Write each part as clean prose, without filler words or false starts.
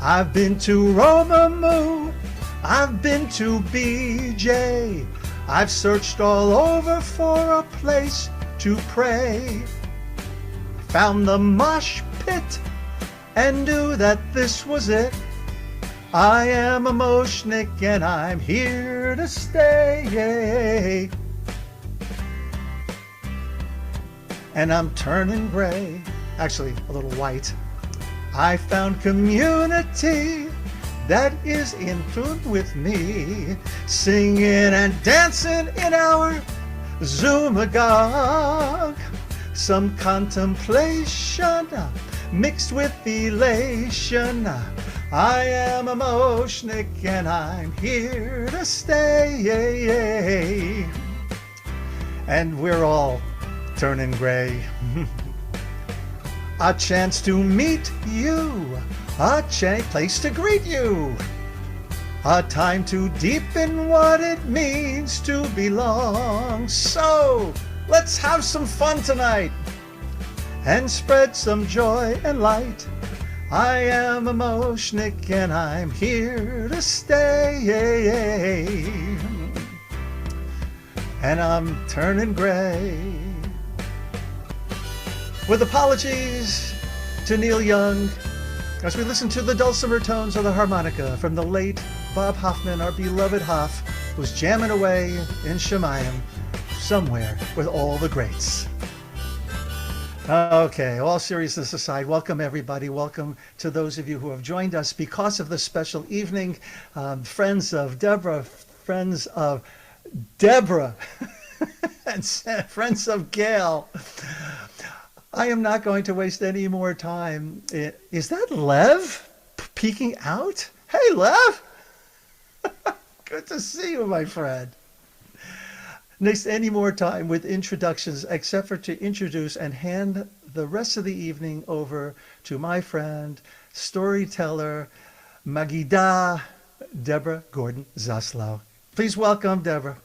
I've been to Romamu, I've been to BJ, I've searched all over for a place to pray. Found the mosh pit and knew that this was it. I am a moshnik and I'm here to stay. And I'm turning gray, actually a little white. I found community that is in tune with me, singing and dancing in our Zoomagog. Some contemplation mixed with elation. I am a moshnik and I'm here to stay. And we're all turning gray. A chance to meet you, a place to greet you, a time to deepen what it means to belong. So let's have some fun tonight and spread some joy and light. I am a moshnik and I'm here to stay. And I'm turning gray. With apologies to Neil Young, as we listen to the dulcimer tones of the harmonica from the late Bob Hoffman, our beloved Hoff, who's jamming away in Shemayim somewhere with all the greats. Okay, all seriousness aside, welcome everybody. Welcome to those of you who have joined us because of this special evening. Friends of Debra, friends of Debra, and friends of Gail. I am not going to waste any more time. Is that Lev peeking out? Hey, Lev! Good to see you, my friend. Next, any more time with introductions, except for to introduce and hand the rest of the evening over to my friend, storyteller, Magida, Debra Gordon Zaslow. Please welcome Debra.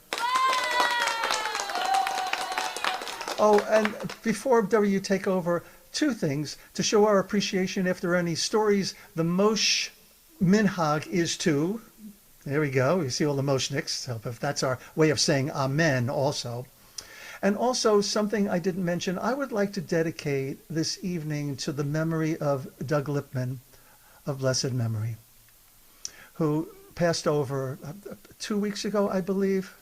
Oh, and before, Debra, you take over, two things to show our appreciation. If there are any stories, the Mosh Minhag is to, there we go, you see all the Moshniks, so if that's our way of saying Amen also. And also something I didn't mention, I would like to dedicate this evening to the memory of Doug Lipman of blessed memory, who passed over 2 weeks ago, I believe.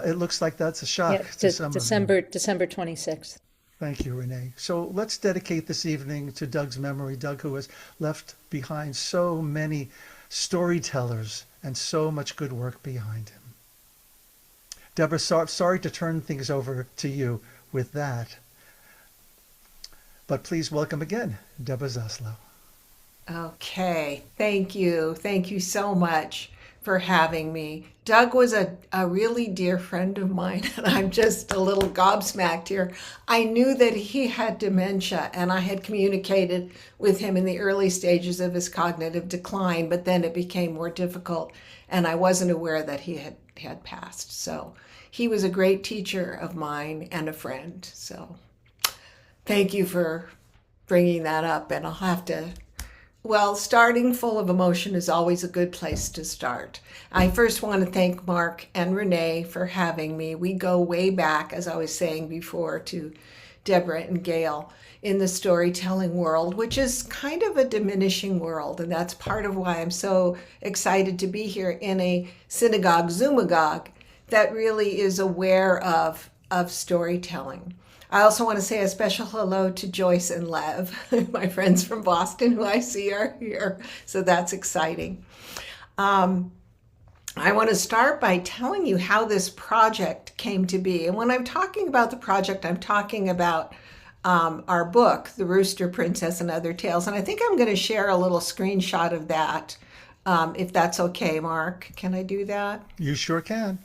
It looks like that's a shock. Yeah, December 26th. Thank you, Renee. So let's dedicate this evening to Doug's memory. Doug, who has left behind so many storytellers and so much good work behind him. Debra, sorry to turn things over to you with that. But please welcome again, Debra Zaslow. Okay, thank you. Thank you so much for having me. Doug was a really dear friend of mine, and I'm just a little gobsmacked here. I knew that he had dementia, and I had communicated with him in the early stages of his cognitive decline, but then it became more difficult, and I wasn't aware that he had passed. So he was a great teacher of mine and a friend. So thank you for bringing that up, and I'll have to. Well, starting full of emotion is always a good place to start. I first want to thank Mark and Renee for having me. We go way back, as I was saying before, to Debra and Gail in the storytelling world, which is kind of a diminishing world. And that's part of why I'm so excited to be here in a synagogue, Zoomagog, that really is aware of storytelling. I also want to say a special hello to Joyce and Lev, my friends from Boston who I see are here. So that's exciting. I want to start by telling you how this project came to be. And when I'm talking about the project, I'm talking about our book, The Rooster, Princess, and Other Tales. And I think I'm going to share a little screenshot of that, if that's okay, Mark. Can I do that? You sure can.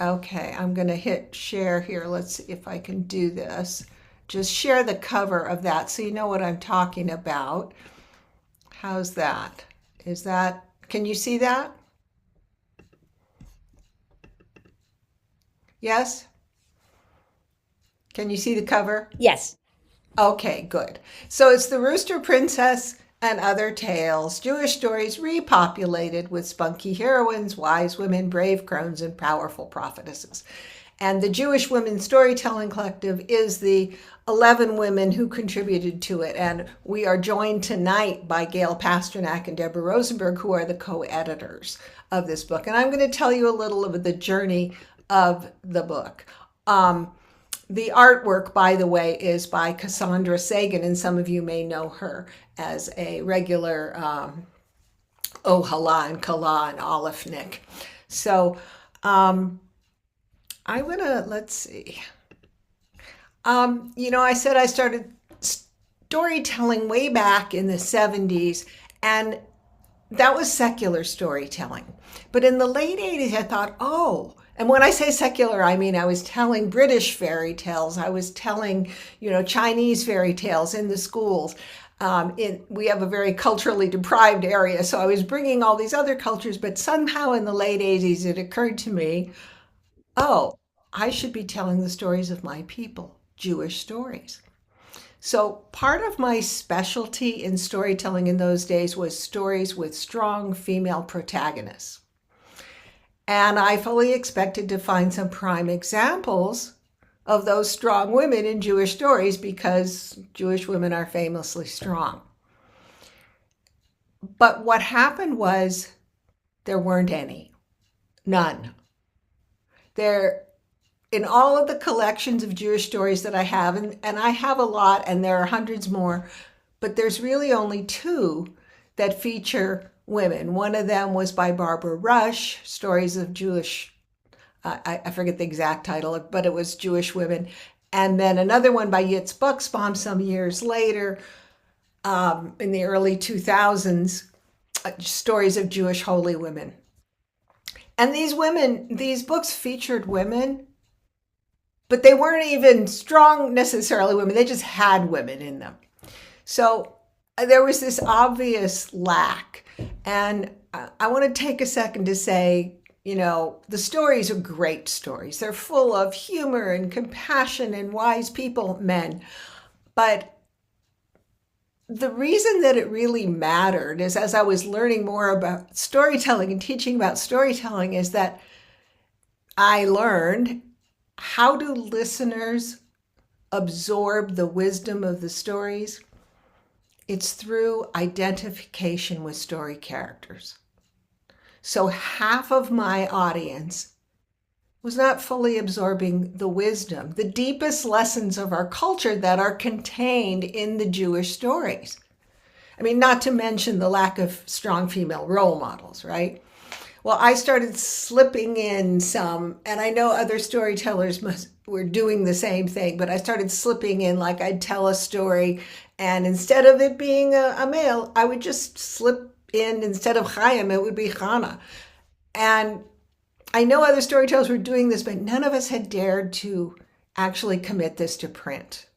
Okay, I'm going to hit share here. Let's see if I can do this. Just share the cover of that so you know what I'm talking about. How's that? Can you see that? Yes? Can you see the cover? Yes. Okay, good. So it's The Rooster, Princess, and Other Tales, Jewish Stories Repopulated with Spunky Heroines, Wise Women, Brave Crones, and Powerful Prophetesses. And the Jewish Women Storytelling Collective is the 11 women who contributed to it. And we are joined tonight by Gail Pasternak and Deborah Rosenberg, who are the co-editors of this book. And I'm going to tell you a little of the journey of the book. The artwork, by the way, is by Cassandra Sagan, and some of you may know her as a regular Ohala and Kala and Olafnik. So I'm gonna, let's see. I said I started storytelling way back in the 70s, and that was secular storytelling. But in the late 80s, I thought, and when I say secular, I mean I was telling British fairy tales. I was telling, Chinese fairy tales in the schools. We have a very culturally deprived area, so I was bringing all these other cultures. But somehow in the late 80s, it occurred to me, I should be telling the stories of my people, Jewish stories. So part of my specialty in storytelling in those days was stories with strong female protagonists. And I fully expected to find some prime examples of those strong women in Jewish stories because Jewish women are famously strong. But what happened was there weren't any. None. In all of the collections of Jewish stories that I have, and I have a lot, and there are hundreds more, but there's really only two that feature women. One of them was by Barbara Rush, Stories of Jewish, I forget the exact title, but it was Jewish women. And then another one by Yitz Buxbaum some years later, in the early 2000s, Stories of Jewish Holy Women. And these books featured women, but they weren't even strong necessarily women. They just had women in them. So there was this obvious lack. And I want to take a second to say, the stories are great stories. They're full of humor and compassion and wise people, men. But the reason that it really mattered is, as I was learning more about storytelling and teaching about storytelling, is that I learned, how do listeners absorb the wisdom of the stories? It's through identification with story characters. So half of my audience was not fully absorbing the wisdom, the deepest lessons of our culture that are contained in the Jewish stories. I mean, not to mention the lack of strong female role models, right? Well, I started slipping in some, and I know other storytellers were doing the same thing, but I started slipping in, like I'd tell a story, and instead of it being a male, I would just slip in, instead of Chaim, it would be Chana. And I know other storytellers were doing this, but none of us had dared to actually commit this to print.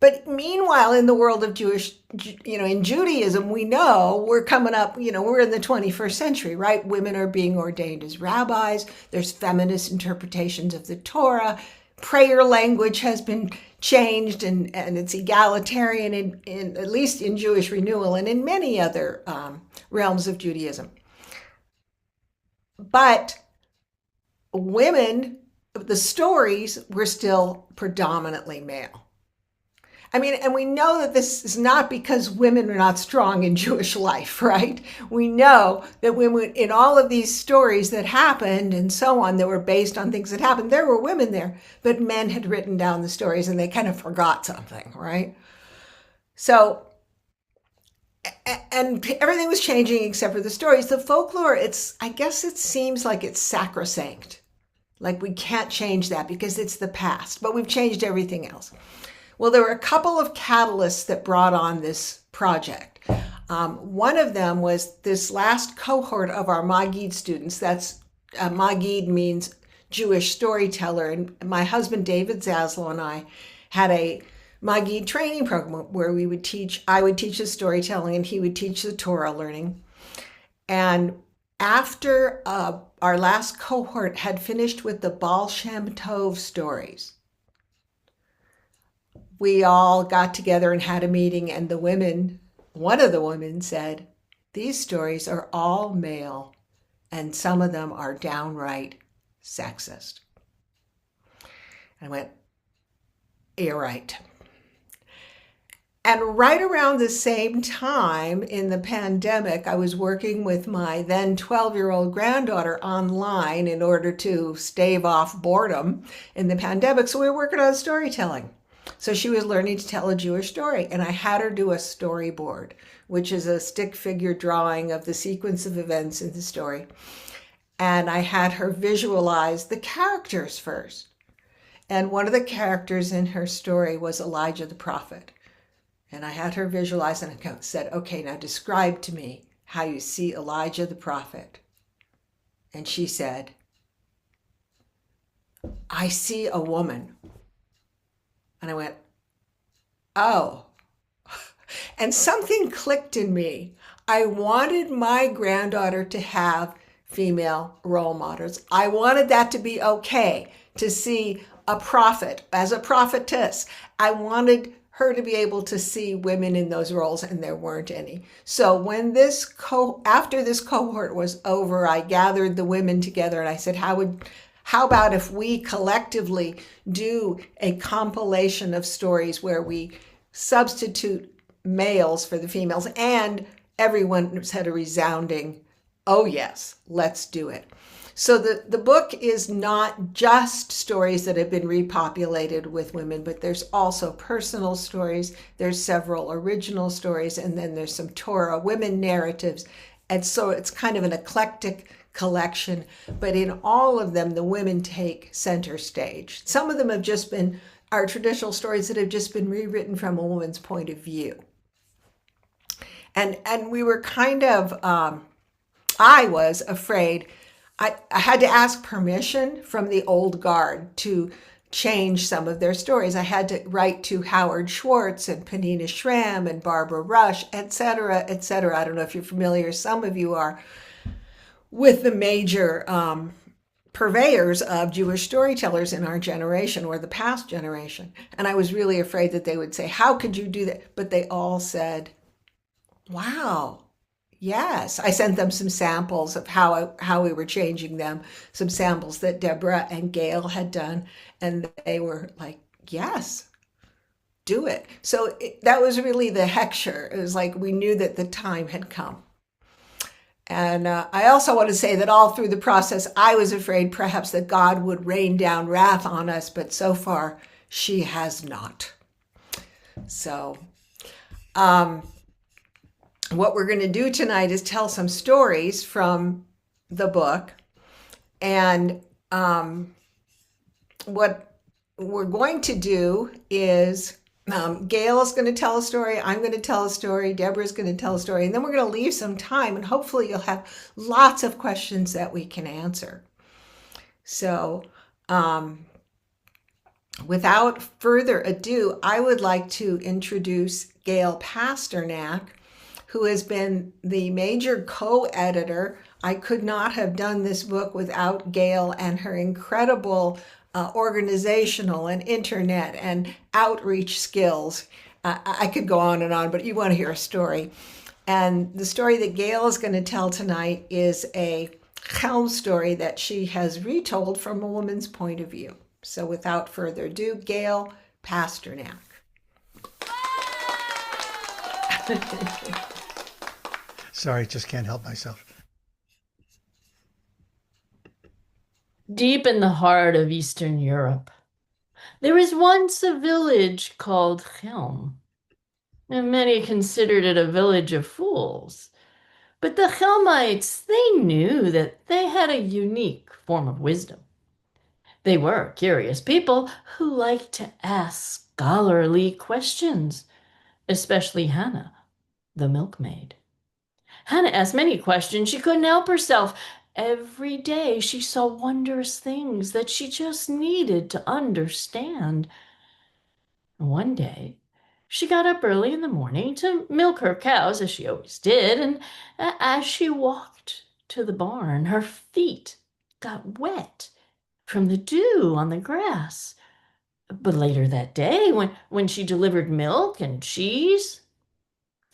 But meanwhile, in the world of in Judaism, we know we're coming up, we're in the 21st century, right? Women are being ordained as rabbis. There's feminist interpretations of the Torah. Prayer language has been changed, and it's egalitarian, in at least in Jewish renewal and in many other realms of Judaism. But women, the stories were still predominantly male. I mean, and we know that this is not because women are not strong in Jewish life, right? We know that women, in all of these stories that happened and so on, that were based on things that happened, there were women there, but men had written down the stories and they kind of forgot something, right? So, and everything was changing except for the stories. The folklore, I guess it seems like it's sacrosanct. Like we can't change that because it's the past, but we've changed everything else. Well, there were a couple of catalysts that brought on this project. One of them was this last cohort of our Magid students. That's Magid means Jewish storyteller. And my husband, David Zaslow, and I had a Magid training program where I would teach the storytelling and he would teach the Torah learning. And after our last cohort had finished with the Baal Shem Tov stories, we all got together and had a meeting, and the women One of the women said, "These stories are all male, and some of them are downright sexist." I went, "You're right." And right around the same time in the pandemic, I was working with my then 12-year-old granddaughter online in order to stave off boredom in the pandemic. So we were working on storytelling. So she was learning to tell a Jewish story, and I had her do a storyboard, which is a stick figure drawing of the sequence of events in the story. And I had her visualize the characters first. And one of the characters in her story was Elijah the prophet. And I had her visualize, and I said, "Okay, now describe to me how you see Elijah the prophet." And she said, "I see a woman." And I went, "Oh." And something clicked in me. I wanted my granddaughter to have female role models. I wanted that to be okay, to see a prophet as a prophetess. I wanted her to be able to see women in those roles, and there weren't any. So when after this cohort was over, I gathered the women together and I said, how about if we collectively do a compilation of stories where we substitute males for the females? And everyone said a resounding, "Oh yes, let's do it." So the book is not just stories that have been repopulated with women, but there's also personal stories. There's several original stories, and then there's some Torah women narratives. And so it's kind of an eclectic collection, but in all of them, the women take center stage. Some of them are traditional stories that have just been rewritten from a woman's point of view. And we were kind of, I was afraid. I had to ask permission from the old guard to change some of their stories. I had to write to Howard Schwartz and Panina Schramm and Barbara Rush, et cetera, et cetera. I don't know if you're familiar, some of you are, with the major purveyors of Jewish storytellers in our generation or the past generation. And I was really afraid that they would say, "How could you do that?" But they all said, "Wow. Yes." I sent them some samples of how we were changing them, some samples that Debra and Gail had done, and they were like, "Yes, do it." So that was really the hecture. It was like we knew that the time had come. And I also want to say that all through the process, I was afraid perhaps that God would rain down wrath on us, but so far she has not. So, what we're going to do tonight is tell some stories from the book. And what we're going to do is Gail is going to tell a story. I'm going to tell a story. Deborah's going to tell a story. And then we're going to leave some time. And hopefully you'll have lots of questions that we can answer. So without further ado, I would like to introduce Gail Pasternak, who has been the major co-editor. I could not have done this book without Gail and her incredible organizational and internet and outreach skills. I could go on, but you want to hear a story. And the story that Gail is going to tell tonight is a Chelm story that she has retold from a woman's point of view. So without further ado, Gail Pasternak. Sorry, just can't help myself. Deep in the heart of Eastern Europe, there was once a village called Chelm. And many considered it a village of fools. But the Chelmites, they knew that they had a unique form of wisdom. They were curious people who liked to ask scholarly questions, especially Hannah, the milkmaid. Hannah asked many questions. She couldn't help herself. Every day she saw wondrous things that she just needed to understand. One day, she got up early in the morning to milk her cows, as she always did, and as she walked to the barn, her feet got wet from the dew on the grass. But later that day, when she delivered milk and cheese,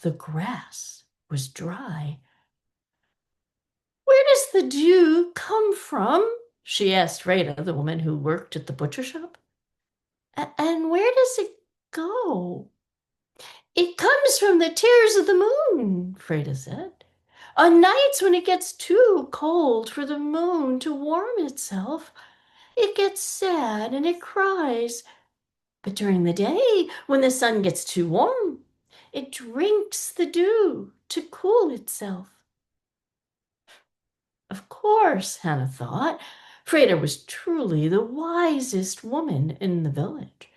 the grass was dry. "Where does the dew come from?" she asked Freda, the woman who worked at the butcher shop. "And where does it go?" "It comes from the tears of the moon," Freda said. "On nights when it gets too cold for the moon to warm itself, it gets sad and it cries. But during the day, when the sun gets too warm, it drinks the dew to cool itself." Of course, Hannah thought, Freda was truly the wisest woman in the village.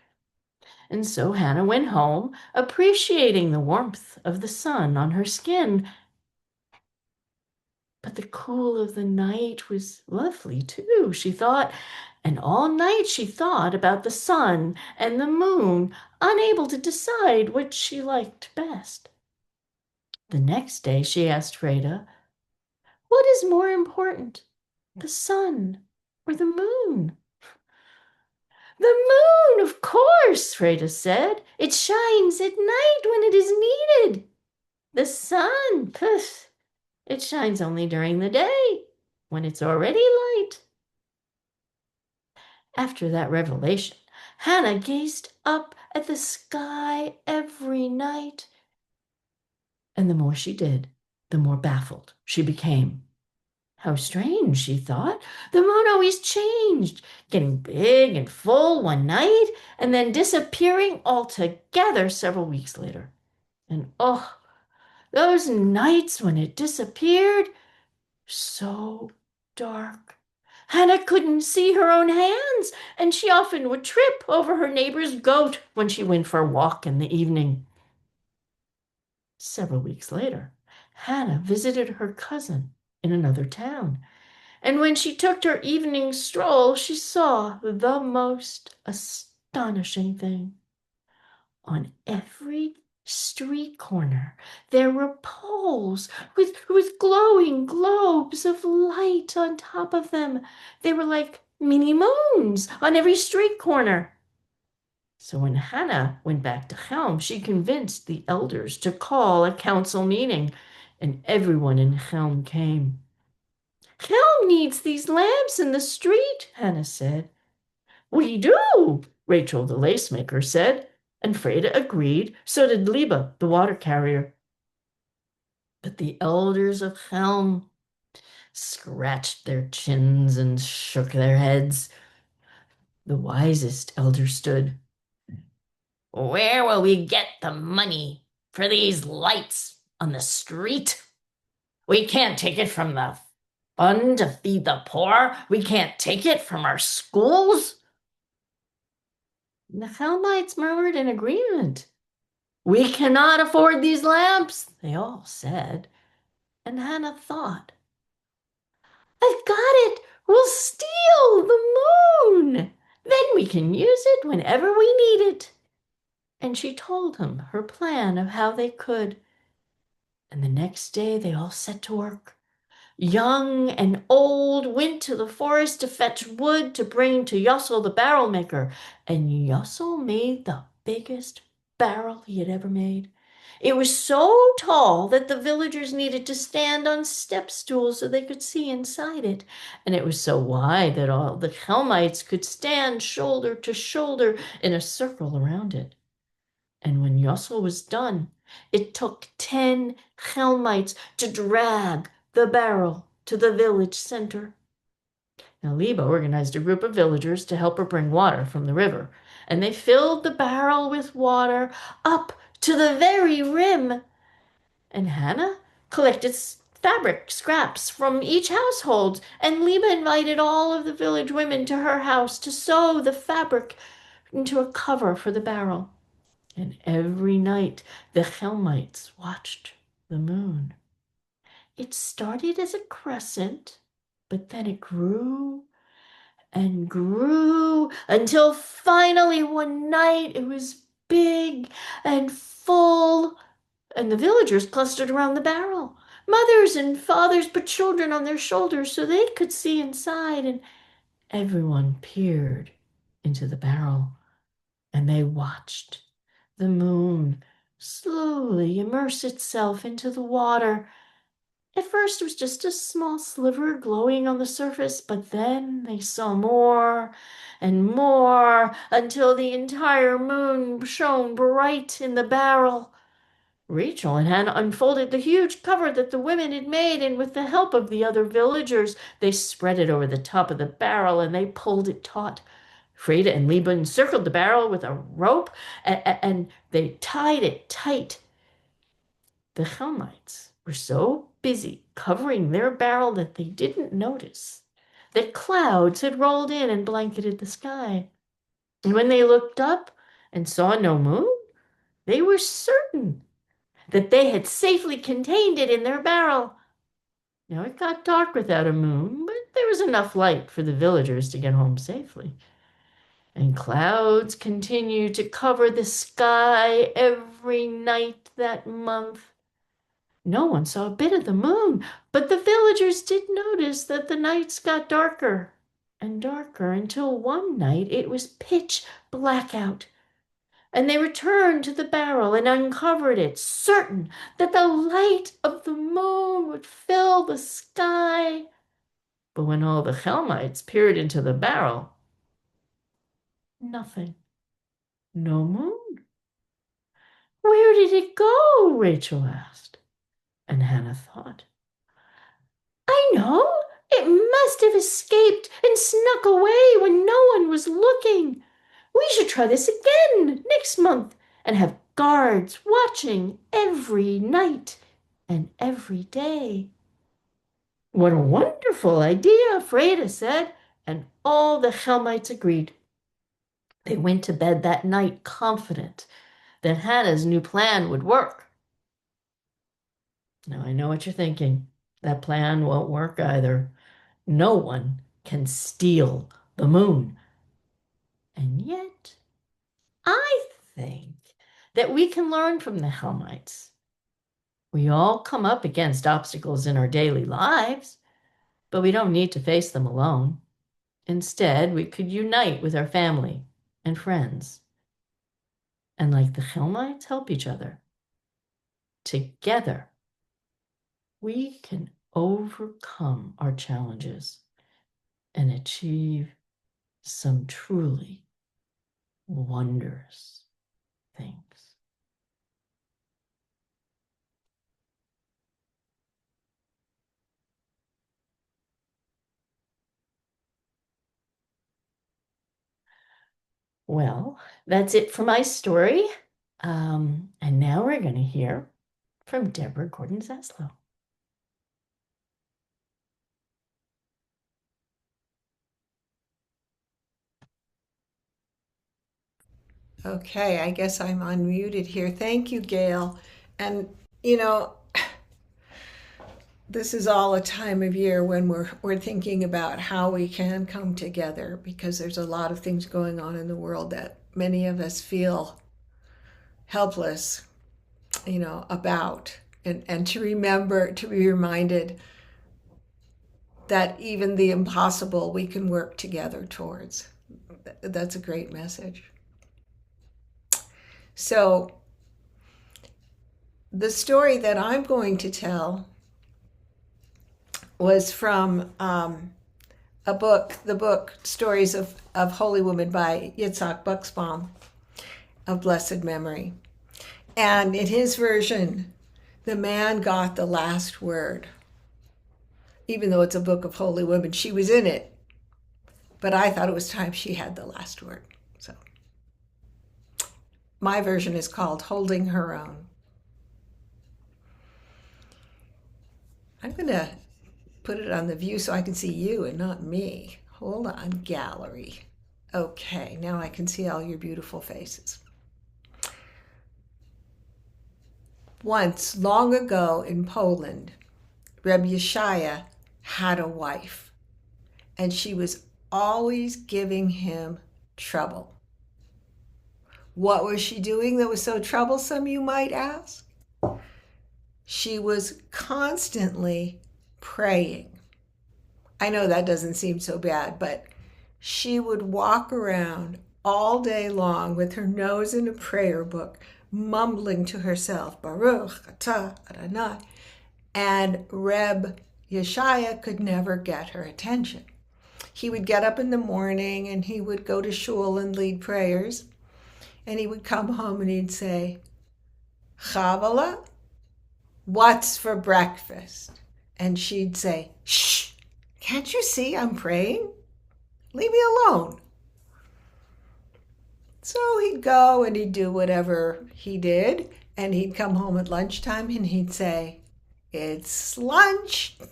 And so Hannah went home, appreciating the warmth of the sun on her skin. But the cool of the night was lovely too, she thought, and all night she thought about the sun and the moon, unable to decide which she liked best. The next day she asked Freda, "What is more important, the sun or the moon?" "The moon, of course," Freda said. "It shines at night when it is needed. The sun, poof, it shines only during the day, when it's already light." After that revelation, Hannah gazed up at the sky every night. And the more she did, the more baffled she became. How strange, she thought. The moon always changed, getting big and full one night, and then disappearing altogether several weeks later. And oh, those nights when it disappeared, so dark. Hannah couldn't see her own hands, and she often would trip over her neighbor's goat when she went for a walk in the evening. Several weeks later, Hannah visited her cousin in another town, and when she took her evening stroll, she saw the most astonishing thing. On every street corner, there were poles with glowing globes of light on top of them. They were like mini moons on every street corner. So when Hannah went back to Helm, she convinced the elders to call a council meeting, and everyone in Helm came. "Helm needs these lamps in the street," Hannah said. "We do," Rachel the lace maker said, and Freda agreed. So did Liba, the water carrier. But the elders of Helm scratched their chins and shook their heads. The wisest elder stood. "Where will we get the money for these lights on the street? We can't take it from the fund to feed the poor. We can't take it from our schools." The Helmites murmured in agreement. "We cannot afford these lamps," they all said. And Hannah thought, "I've got it! We'll steal the moon! Then we can use it whenever we need it." And she told him her plan of how they could. And the next day they all set to work. Young and old went to the forest to fetch wood to bring to Yossel the barrel maker, and Yossel made the biggest barrel he had ever made. It was so tall that the villagers needed to stand on step stools so they could see inside it, and it was so wide that all the Helmites could stand shoulder to shoulder in a circle around it. And when Yossel was done, it took 10 Helmites to drag the barrel to the village center. Now Liba organized a group of villagers to help her bring water from the river, and they filled the barrel with water up to the very rim. And Hannah collected fabric scraps from each household, and Liba invited all of the village women to her house to sew the fabric into a cover for the barrel. And every night the Helmites watched the moon. It started as a crescent, but then it grew and grew until finally one night it was big and full, and the villagers clustered around the barrel. Mothers and fathers put children on their shoulders so they could see inside, and everyone peered into the barrel, and they watched the moon slowly immerse itself into the water. At first it was just a small sliver glowing on the surface, but then they saw more and more until the entire moon shone bright in the barrel. Rachel and Hannah unfolded the huge cover that the women had made, and with the help of the other villagers, they spread it over the top of the barrel and they pulled it taut. Freda and Liba encircled the barrel with a rope and they tied it tight. The Helmites were so busy covering their barrel that they didn't notice that clouds had rolled in and blanketed the sky. And when they looked up and saw no moon, they were certain that they had safely contained it in their barrel. Now it got dark without a moon, but there was enough light for the villagers to get home safely. And clouds continued to cover the sky every night that month. No one saw a bit of the moon, but the villagers did notice that the nights got darker and darker until one night it was pitch black out. And they returned to the barrel and uncovered it, certain that the light of the moon would fill the sky. But when all the Helmites peered into the barrel, nothing. No moon. Where did it go? Rachel asked. And Hannah thought, I know. It must have escaped and snuck away when no one was looking. We should try this again next month and have guards watching every night and every day. What a wonderful idea, Freda said, and all the Helmites agreed. They went to bed that night confident that Hannah's new plan would work. Now, I know what you're thinking. That plan won't work either. No one can steal the moon. And yet, I think that we can learn from the Helmites. We all come up against obstacles in our daily lives, but we don't need to face them alone. Instead, we could unite with our family and friends. And like the Helmites, help each other. Together, we can overcome our challenges and achieve some truly wondrous things. Well, that's it for my story. And now we're going to hear from Debra Zaslow. Okay, I guess I'm unmuted here. Thank you, Gail. And you know, this is all a time of year when we're thinking about how we can come together, because there's a lot of things going on in the world that many of us feel helpless, about. And to remember, to be reminded that even the impossible we can work together towards. That's a great message. So the story that I'm going to tell was from the book Stories of Holy Women by Yitzhak Buxbaum of blessed memory. And in his version, the man got the last word. Even though it's a book of holy women, she was in it. But I thought it was time she had the last word. So my version is called Holding Her Own. I'm going to put it on the view so I can see you and not me. Hold on, gallery. Okay, now I can see all your beautiful faces. Once, long ago in Poland, Reb Yeshaya had a wife, and she was always giving him trouble. What was she doing that was so troublesome, you might ask? She was constantly praying. I know that doesn't seem so bad, but she would walk around all day long with her nose in a prayer book, mumbling to herself, Baruch atah Adonai. And Reb Yeshaya could never get her attention. He would get up in the morning and he would go to shul and lead prayers. And he would come home and he'd say, Chavala, what's for breakfast? And she'd say, shh, can't you see I'm praying? Leave me alone. So he'd go and he'd do whatever he did. And he'd come home at lunchtime and he'd say, it's lunchtime,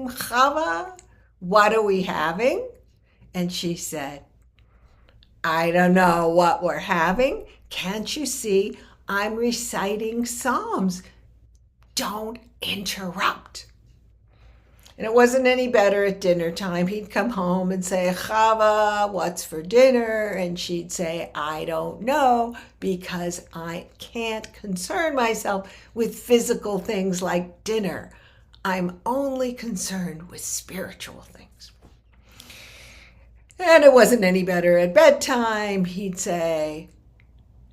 Chava. What are we having? And she said, I don't know what we're having. Can't you see I'm reciting Psalms? Don't interrupt. And it wasn't any better at dinner time. He'd come home and say, Chava, what's for dinner? And she'd say, I don't know, because I can't concern myself with physical things like dinner. I'm only concerned with spiritual things. And it wasn't any better at bedtime. He'd say,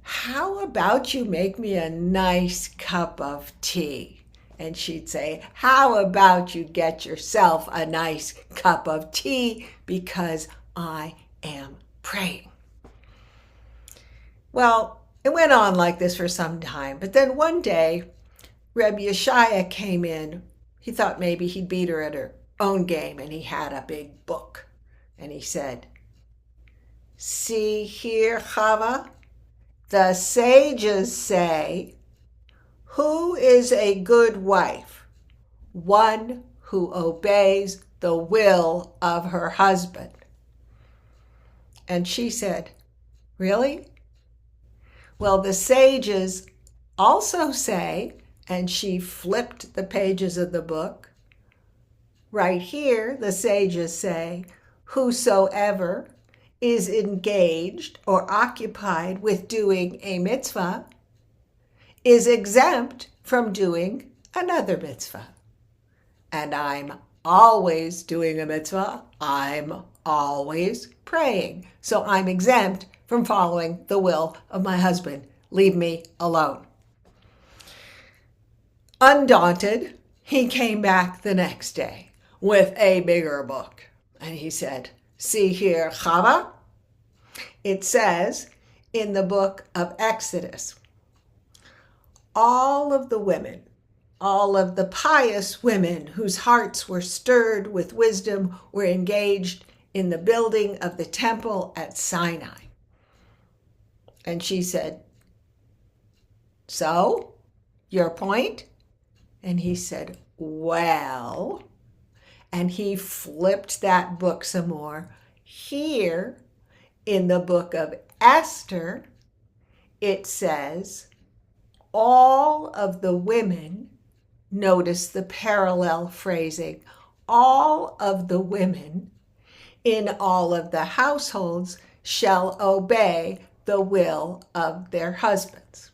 how about you make me a nice cup of tea? And she'd say, how about you get yourself a nice cup of tea, because I am praying. Well, it went on like this for some time. But then one day, Reb Yeshaya came in. He thought maybe he'd beat her at her own game, and he had a big book. And he said, see here, Chava, the sages say, who is a good wife? One who obeys the will of her husband. And she said, really? Well, the sages also say, and she flipped the pages of the book. Right here, the sages say, whosoever is engaged or occupied with doing a mitzvah is exempt from doing another mitzvah. And I'm always doing a mitzvah. I'm always praying. So I'm exempt from following the will of my husband. Leave me alone. Undaunted, he came back the next day with a bigger book. And he said, see here, Chava, it says in the book of Exodus, all of the women, all of the pious women whose hearts were stirred with wisdom were engaged in the building of the temple at Sinai. And she said, so, your point? And he said, well, and he flipped that book some more. Here in the book of Esther, it says, all of the women, notice the parallel phrasing, all of the women in all of the households shall obey the will of their husbands.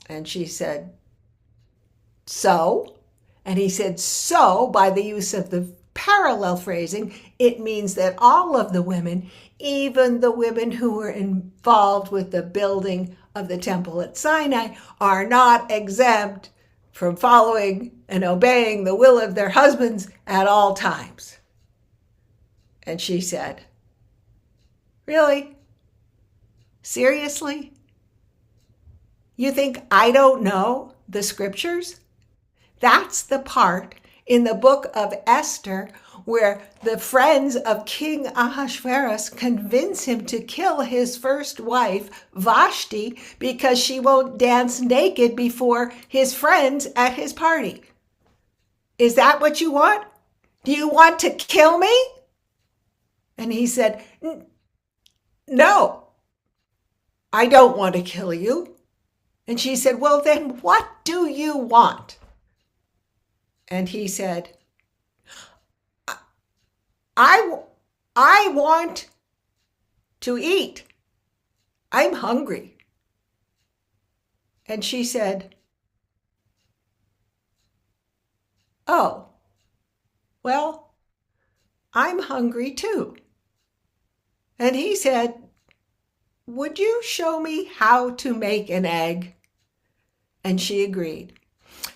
And she said, so? And he said, so, by the use of the parallel phrasing, it means that all of the women, even the women who were involved with the building of the temple at Sinai, are not exempt from following and obeying the will of their husbands at all times. And she said, really? Seriously? You think I don't know the scriptures? That's the part in the book of Esther where the friends of King Ahasuerus convince him to kill his first wife, Vashti, because she won't dance naked before his friends at his party. Is that what you want? Do you want to kill me? And he said, no, I don't want to kill you. And she said, well, then what do you want? And he said, I want to eat. I'm hungry. And she said, oh, well, I'm hungry too. And he said, would you show me how to make an egg? And she agreed.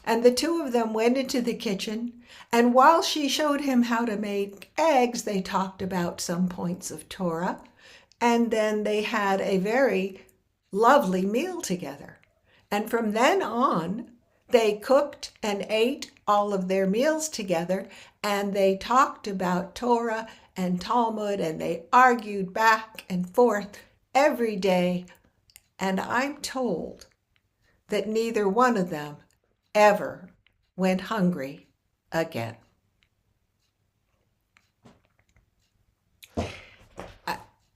And the two of them went into the kitchen, and while she showed him how to make eggs, they talked about some points of Torah, and then they had a very lovely meal together. And from then on, they cooked and ate all of their meals together, and they talked about Torah and Talmud, and they argued back and forth every day. And I'm told that neither one of them ever went hungry again.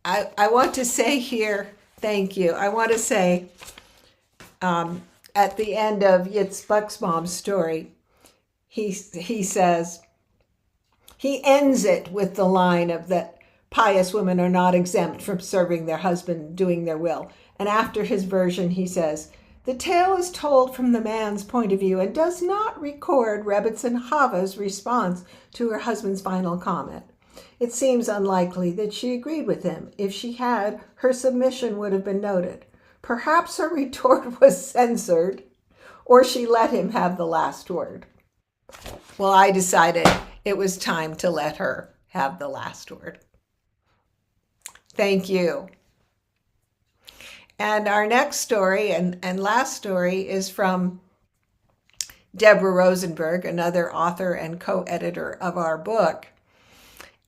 I want to say here, thank you. I want to say at the end of Yitzchak's mom's story, he says, he ends it with the line of that pious women are not exempt from serving their husband, doing their will. And after his version, he says, the tale is told from the man's point of view and does not record Rebbetzin Chava's response to her husband's final comment. It seems unlikely that she agreed with him. If she had, her submission would have been noted. Perhaps her retort was censored, or she let him have the last word. Well, I decided it was time to let her have the last word. Thank you. And our next story and last story is from Debra Rosenberg, another author and co-editor of our book.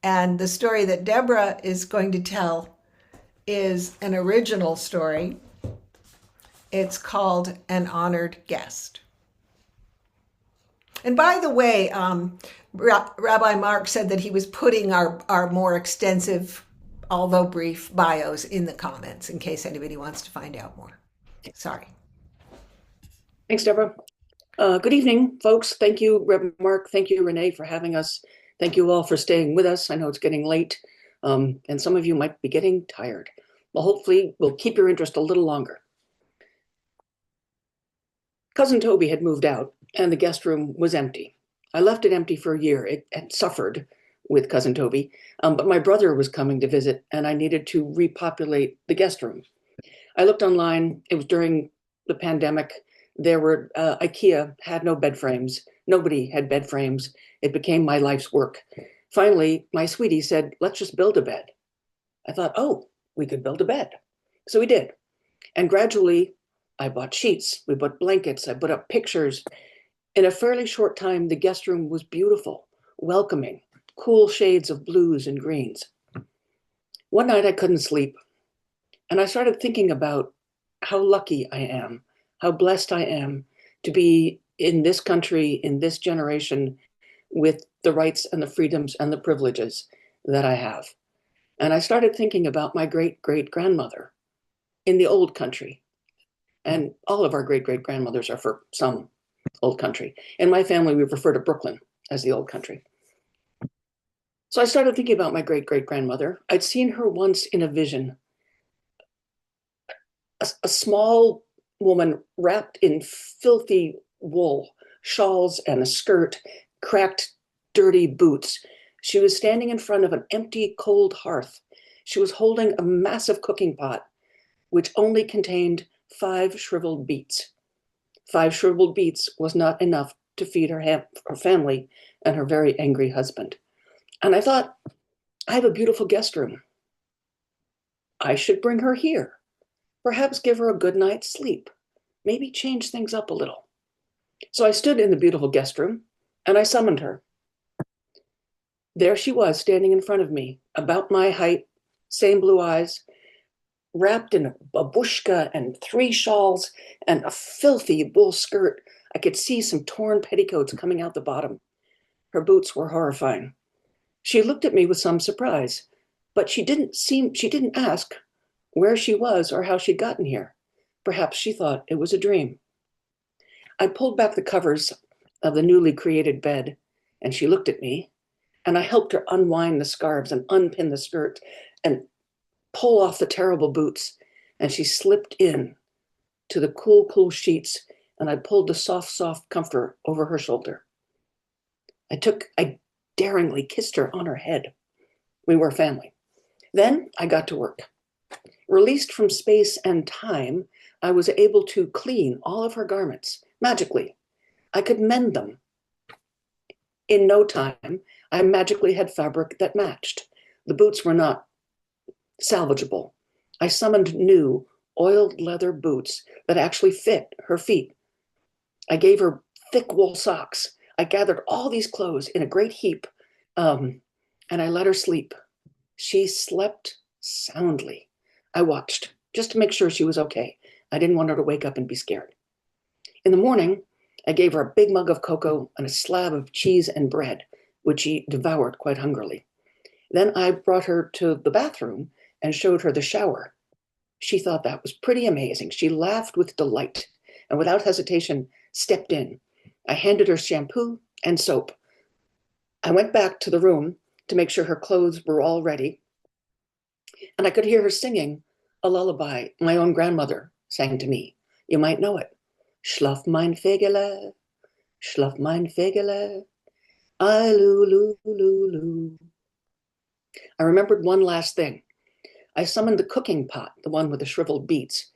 And the story that Debra is going to tell is an original story. It's called An Honored Guest. And by the way, Rabbi Mark said that he was putting our more extensive, although brief, bios in the comments in case anybody wants to find out more. Sorry. Thanks, Deborah. Good evening, folks. Thank you, Reverend Mark. Thank you, Renee, for having us. Thank you all for staying with us. I know it's getting late, and some of you might be getting tired. Well, hopefully we'll keep your interest a little longer. Cousin Toby had moved out, and the guest room was empty. I left it empty for a year. It had suffered with Cousin Toby, but my brother was coming to visit, and I needed to repopulate the guest room. I looked online. It was during the pandemic. There were, IKEA had no bed frames. Nobody had bed frames. It became my life's work. Finally, my sweetie said, let's just build a bed. I thought, oh, we could build a bed. So we did. And gradually, I bought sheets. We bought blankets. I put up pictures. In a fairly short time, the guest room was beautiful, welcoming, cool shades of blues and greens. One night I couldn't sleep, and I started thinking about how lucky I am, how blessed I am to be in this country, in this generation, with the rights and the freedoms and the privileges that I have. And I started thinking about my great-great-grandmother in the old country. And all of our great-great-grandmothers are for some old country. In my family, we refer to Brooklyn as the old country. So I started thinking about my great-great-grandmother. I'd seen her once in a vision, a small woman wrapped in filthy wool, shawls and a skirt, cracked, dirty boots. She was standing in front of an empty, cold hearth. She was holding a massive cooking pot, which only contained 5 shriveled beets. 5 shriveled beets was not enough to feed her family and her very angry husband. And I thought, I have a beautiful guest room. I should bring her here. Perhaps give her a good night's sleep. Maybe change things up a little. So I stood in the beautiful guest room and I summoned her. There she was standing in front of me, about my height, same blue eyes, wrapped in a babushka and 3 shawls and a filthy wool skirt. I could see some torn petticoats coming out the bottom. Her boots were horrifying. She looked at me with some surprise, but she didn't ask where she was or how she'd gotten here. Perhaps she thought it was a dream. I pulled back the covers of the newly created bed, and she looked at me, and I helped her unwind the scarves and unpin the skirt and pull off the terrible boots, and she slipped in to the cool, cool sheets, and I pulled the soft, soft comforter over her shoulder. I daringly kissed her on her head. We were family. Then I got to work. Released from space and time, I was able to clean all of her garments magically. I could mend them. In no time, I magically had fabric that matched. The boots were not salvageable. I summoned new oiled leather boots that actually fit her feet. I gave her thick wool socks. I gathered all these clothes in a great heap, and I let her sleep. She slept soundly. I watched just to make sure she was okay. I didn't want her to wake up and be scared. In the morning, I gave her a big mug of cocoa and a slab of cheese and bread, which she devoured quite hungrily. Then I brought her to the bathroom and showed her the shower. She thought that was pretty amazing. She laughed with delight and without hesitation stepped in. I handed her shampoo and soap. I went back to the room to make sure her clothes were all ready, and I could hear her singing a lullaby my own grandmother sang to me. You might know it. Schlaf mein Fegele, schlaf mein Fegele, I loo loo loo loo. I remembered one last thing. I summoned the cooking pot, the one with the shriveled beets.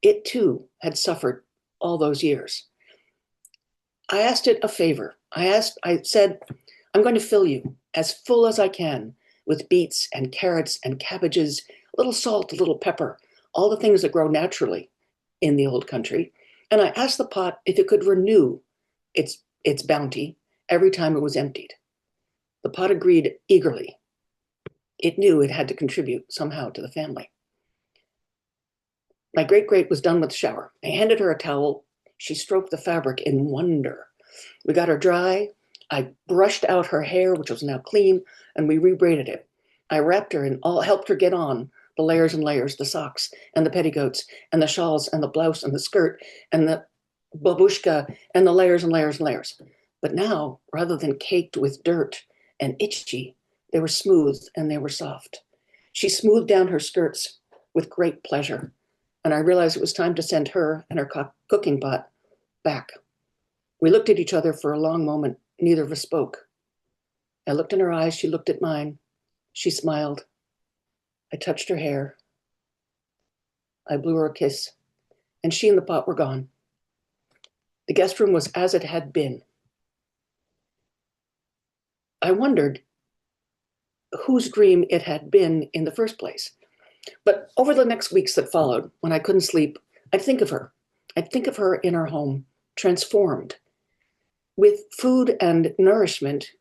It too had suffered all those years. I asked it a favor. I said, I'm going to fill you as full as I can with beets and carrots and cabbages, a little salt, a little pepper, all the things that grow naturally in the old country. And I asked the pot if it could renew its bounty every time it was emptied. The pot agreed eagerly. It knew it had to contribute somehow to the family. My great-great was done with the shower. I handed her a towel. She stroked the fabric in wonder. We got her dry. I brushed out her hair, which was now clean, and we rebraided it. I wrapped her and helped her get on the layers and layers, the socks and the petticoats and the shawls and the blouse and the skirt and the babushka and the layers and layers and layers. But now, rather than caked with dirt and itchy, they were smooth and they were soft. She smoothed down her skirts with great pleasure, and I realized it was time to send her and her cooking pot back. We looked at each other for a long moment. Neither of us spoke. I looked in her eyes. She looked at mine. She smiled. I touched her hair. I blew her a kiss, and she and the pot were gone. The guest room was as it had been. I wondered whose dream it had been in the first place. But over the next weeks that followed, when I couldn't sleep, I'd think of her. I'd think of her in her home, transformed. With food and nourishment,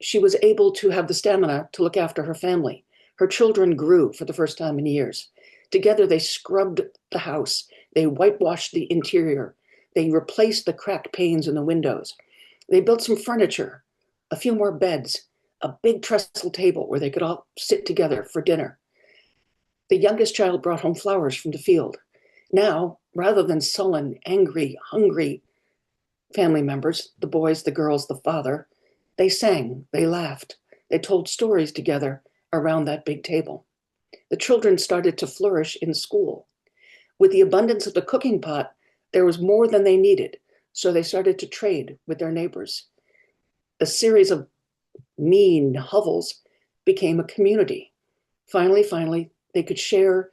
she was able to have the stamina to look after her family. Her children grew for the first time in years. Together, they scrubbed the house. They whitewashed the interior. They replaced the cracked panes in the windows. They built some furniture, a few more beds, a big trestle table where they could all sit together for dinner. The youngest child brought home flowers from the field. Now, rather than sullen, angry, hungry family members, the boys, the girls, the father, they sang, they laughed, they told stories together around that big table. The children started to flourish in school. With the abundance of the cooking pot, there was more than they needed, so they started to trade with their neighbors. A series of mean hovels became a community. Finally, they could share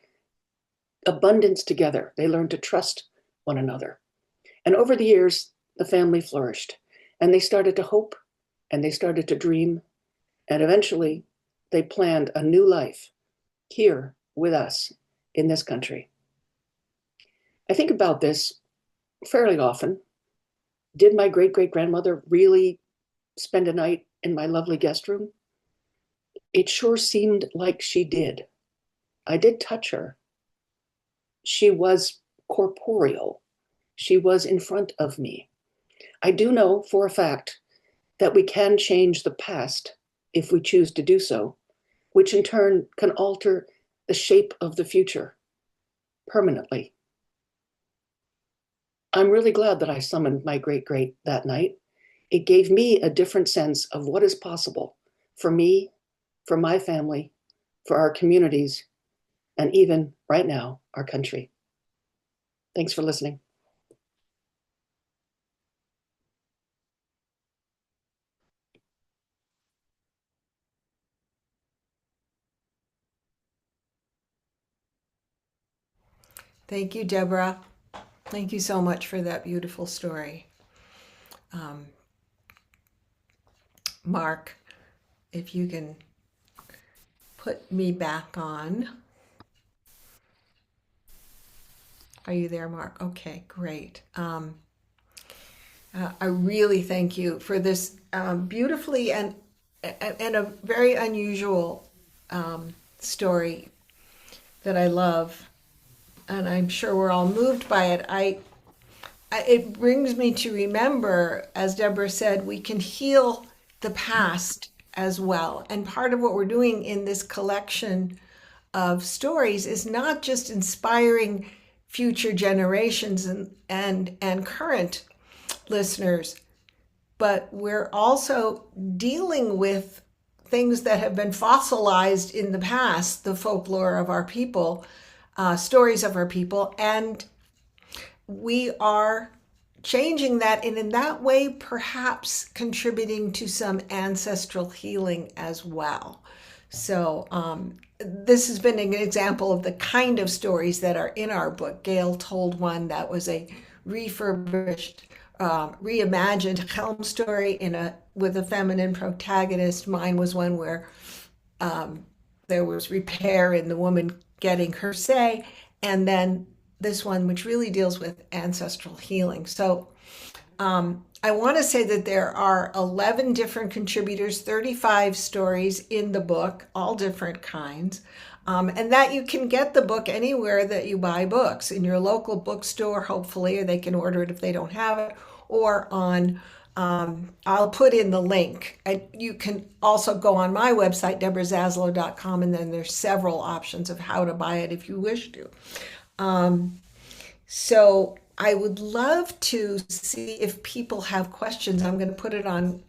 abundance together. They learned to trust one another. And over the years, the family flourished, and they started to hope, and they started to dream, and eventually they planned a new life here with us in this country. I think about this fairly often. Did my great-great-grandmother really spend a night in my lovely guest room? It sure seemed like she did. I did touch her. She was corporeal. She was in front of me. I do know for a fact that we can change the past if we choose to do so, which in turn can alter the shape of the future permanently. I'm really glad that I summoned my great-great that night. It gave me a different sense of what is possible for me, for my family, for our communities, and even right now, our country. Thanks for listening. Thank you, Deborah. Thank you so much for that beautiful story. Um, Mark, if you can put me back on. Are you there, Mark? Okay, great. I really thank you for this beautifully and a very unusual story that I love, and I'm sure we're all moved by it. It brings me to remember, as Deborah said, we can heal the past as well. And part of what we're doing in this collection of stories is not just inspiring future generations and current listeners, but we're also dealing with things that have been fossilized in the past, the folklore of our people, stories of our people, and we are changing that, and in that way perhaps contributing to some ancestral healing as well. So this has been an example of the kind of stories that are in our book. Gail told one that was a refurbished, reimagined Helm story with a feminine protagonist. Mine was one where there was repair in the woman getting her say, and then this one, which really deals with ancestral healing. So I want to say that there are 11 different contributors, 35 stories in the book, all different kinds, and that you can get the book anywhere that you buy books, in your local bookstore, hopefully, or they can order it if they don't have it, or on I'll put in the link. You can also go on my website, debrazaslow.com, and then there's several options of how to buy it if you wish to. So I would love to see if people have questions. I'm going to put it on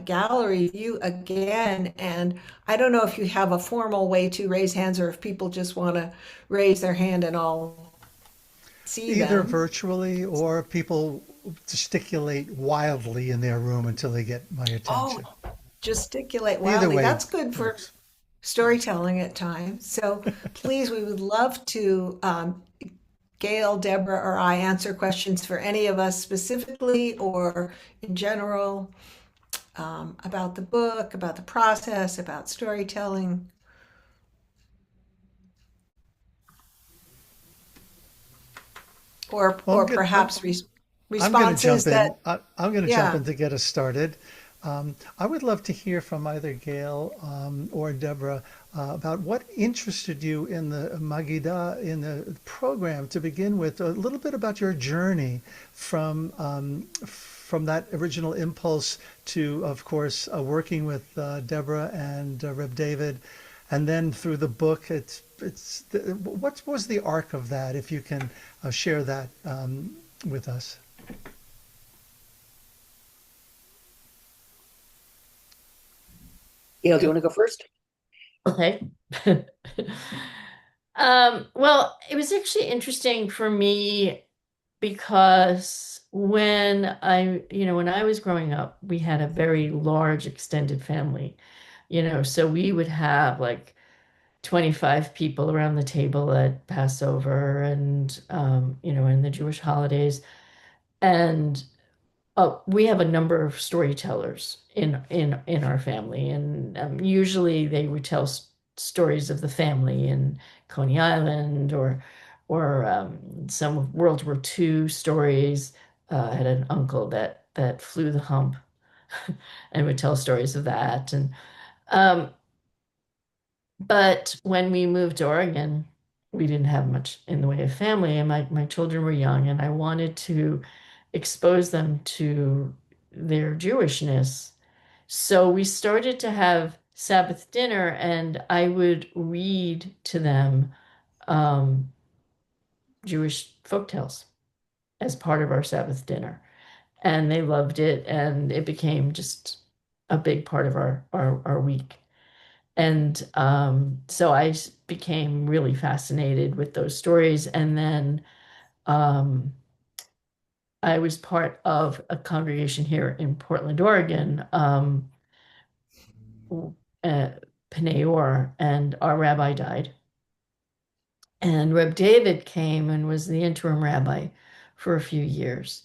gallery view again, and I don't know if you have a formal way to raise hands or if people just want to raise their hand and I'll see Either them. virtually or people gesticulate wildly in their room until they get my Oh, attention. gesticulate Either wildly. way That's good for works. storytelling at times. So please, we would love to, Gail, Deborah, or I answer questions for any of us specifically or in general, about the book, about the process, about storytelling, Well, or perhaps I'm going to responses jump that, in. I'm going to jump yeah. in to get us started. I would love to hear from either Gail or Deborah about what interested you in the Magida, in the program to begin with. A little bit about your journey from that original impulse to, of course, working with Deborah and Reb David, and then through the book. What was the arc of that? If you can share that with us. Gail, do you want to go first? Okay. Well, it was actually interesting for me because when I was growing up, we had a very large extended family, so we would have like 25 people around the table at Passover and, in the Jewish holidays. And we have a number of storytellers in our family, and usually they would tell stories of the family in Coney Island or some of World War II stories. I had an uncle that flew the hump and would tell stories of that. And um, but when we moved to Oregon, we didn't have much in the way of family, and my children were young, and I wanted to expose them to their Jewishness. So we started to have Sabbath dinner, and I would read to them um, Jewish folktales as part of our Sabbath dinner. And they loved it, and it became just a big part of our week. And so became really fascinated with those stories. And then um, I was part of a congregation here in Portland, Oregon, uh, Pnei Or, and our rabbi died. And Reb David came and was the interim rabbi for a few years.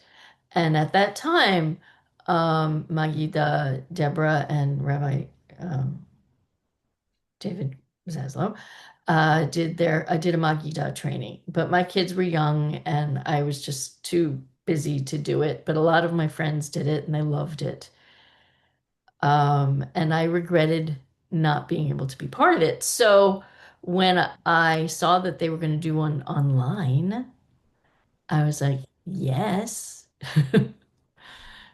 And at that time, Magida, Deborah, and Rabbi um, David Zaslow did a Magida training. But my kids were young and I was just too busy to do it. But a lot of my friends did it and they loved it. And I regretted not being able to be part of it. So when I saw that they were going to do one online, I was like, yes.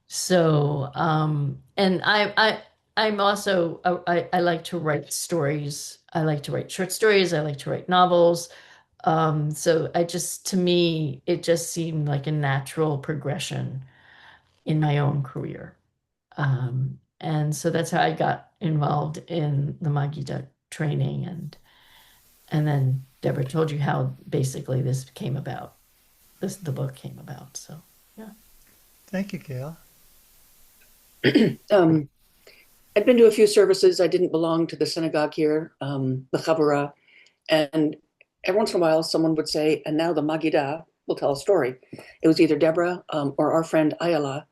So, and I'm also, I like to write stories. I like to write short stories. I like to write novels. So to me, it just seemed like a natural progression in my own career. And so that's how I got involved in the Magida training. And then Deborah told you how basically this came about. The book came about. So, yeah. Thank you, Gail. I'd been to a few services. I didn't belong to the synagogue here, the Chavurah, and every once in a while someone would say, and now the Magidah will tell a story. It was either Deborah or our friend Ayala.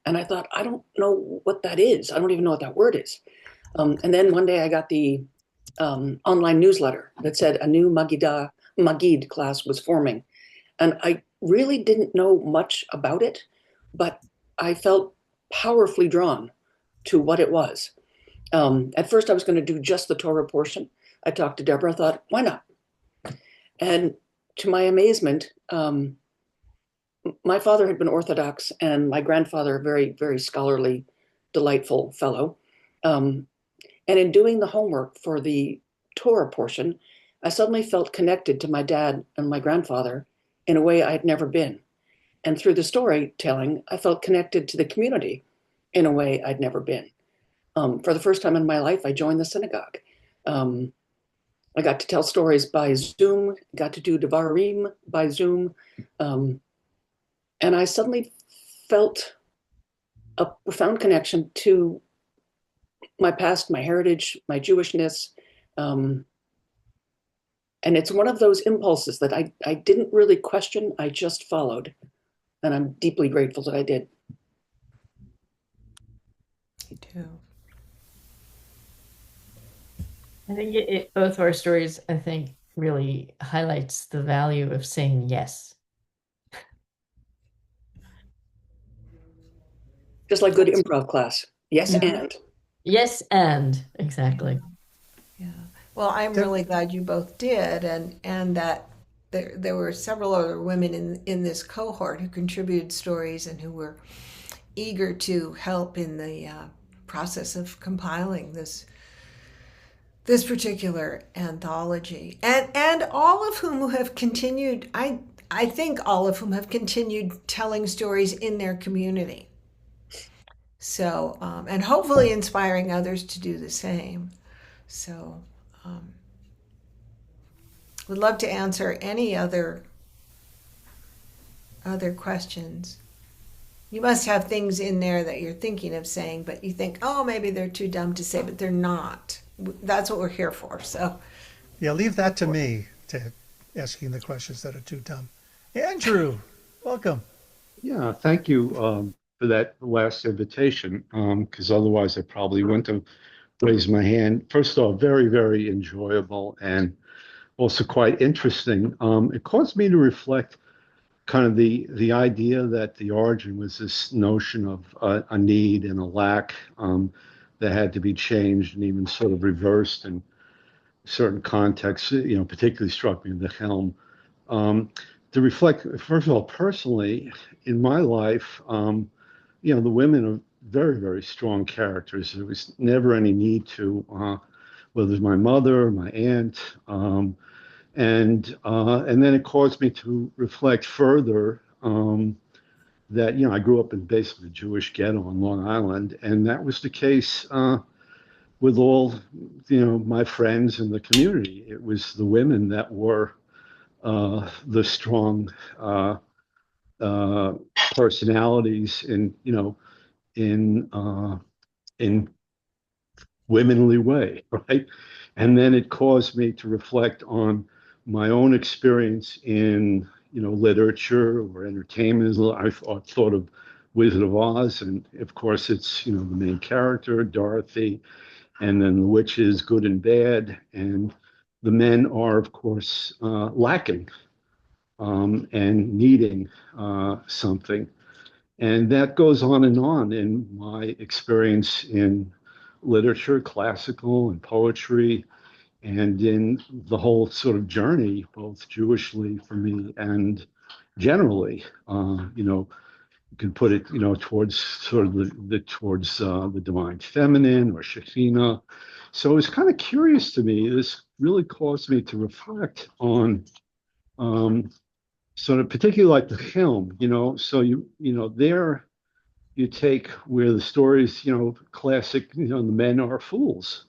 And I thought, I don't know what that is. I don't even know what that word is. And then one day I got the online newsletter that said a new Magid class was forming. And I really didn't know much about it, but I felt powerfully drawn to what it was. At first I was going to do just the Torah portion. I talked to Deborah, thought, why not? And to my amazement, my father had been Orthodox and my grandfather, a very, very scholarly, delightful fellow. And in doing the homework for the Torah portion, I suddenly felt connected to my dad and my grandfather in a way I had never been. And through the storytelling, I felt connected to the community in a way I'd never been. For the first time in my life, I joined the synagogue. I got to tell stories by Zoom, got to do Devarim by Zoom. And I suddenly felt a profound connection to my past, my heritage, my Jewishness. And it's one of those impulses that I didn't really question, I just followed. And I'm deeply grateful that I did. Me too. I think both our stories, I think, really highlights the value of saying yes. Just like good improv class. Yes, and. Yes, and exactly. Yeah. Well, I'm really glad you both did, and that there were several other women in this cohort who contributed stories and who were eager to help in the process of compiling this particular anthology, and all of whom have continued. I think all of whom have continued telling stories in their community. So, and hopefully inspiring others to do the same. So, would love to answer any other questions. You must have things in there that you're thinking of saying, but you think, oh, maybe they're too dumb to say, but they're not. That's what we're here for. So, yeah, leave that to me, to asking the questions that are too dumb. Andrew, welcome. Yeah, thank you for that last invitation, because otherwise I probably wouldn't have raised my hand. First of all, very, very enjoyable and also quite interesting. It caused me to reflect kind of the idea that the origin was this notion of a need and a lack that had to be changed and even sort of reversed in certain contexts, particularly struck me in the Helm. To reflect, first of all, personally, in my life, the women are very, very strong characters. There was never any need to, whether it was my mother or my aunt, and then it caused me to reflect further that I grew up in basically a Jewish ghetto on Long Island, and that was the case with all my friends in the community. It was the women that were the strong personalities in womanly way, right? And then it caused me to reflect on my own experience in, literature or entertainment. I thought of Wizard of Oz, and of course, it's, the main character, Dorothy, and then the witches, good and bad, and the men are, of course, lacking and needing something. And that goes on in my experience in literature, classical and poetry, and in the whole sort of journey, both Jewishly for me and generally. You can put it, towards sort of the divine feminine or Shekhinah. So it's kind of curious to me. This really caused me to reflect on sort of particularly like the film, so there you take where the stories, classic, the men are fools.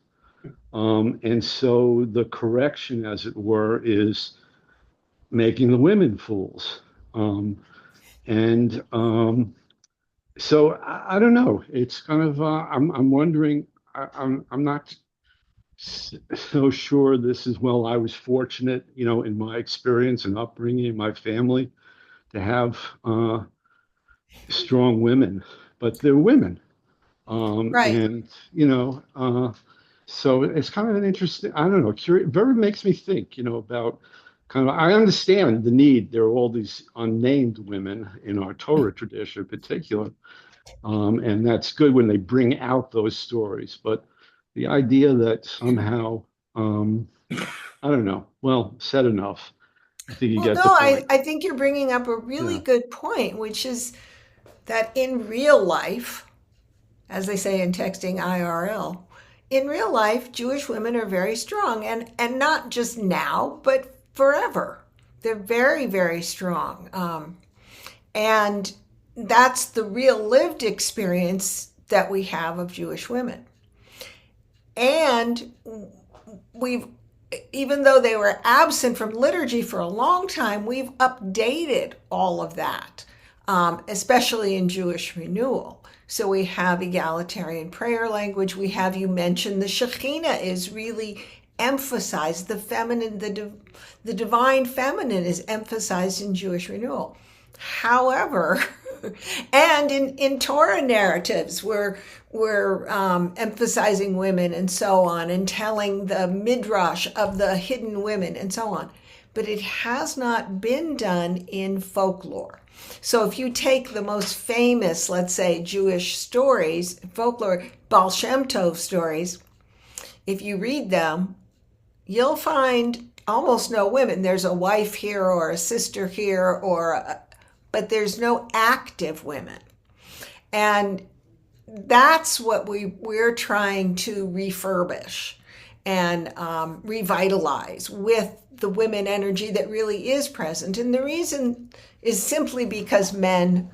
And so the correction, as it were, is making the women fools. And so I don't know. It's kind of I'm wondering. I'm not so sure this is well. I was fortunate, in my experience and upbringing in my family to have strong women, but they're women. Right. And so it's kind of an interesting, I don't know, very makes me think, about kind of, I understand the need. There are all these unnamed women in our Torah tradition in particular. And that's good when they bring out those stories. But the idea that somehow, I don't know, well, said enough. I think you Well, get no, the I, point. I think you're bringing up a really Yeah. good point, which is that in real life, as they say in texting IRL, in real life, Jewish women are very strong, and not just now, but forever. They're very, very strong. And that's the real lived experience that we have of Jewish women. And we've, even though they were absent from liturgy for a long time, we've updated all of that, especially in Jewish renewal. So we have egalitarian prayer language. We have, you mentioned, the Shekhinah is really emphasized. The feminine, the divine feminine is emphasized in Jewish renewal. However, and in Torah narratives, we're emphasizing women and so on, and telling the midrash of the hidden women and so on. But it has not been done in folklore. So if you take the most famous, let's say, Jewish stories, folklore, Baal Shem Tov stories, if you read them, you'll find almost no women. There's a wife here or a sister here, but there's no active women. And that's what we're trying to refurbish and revitalize with the women energy that really is present. And the reason is simply because men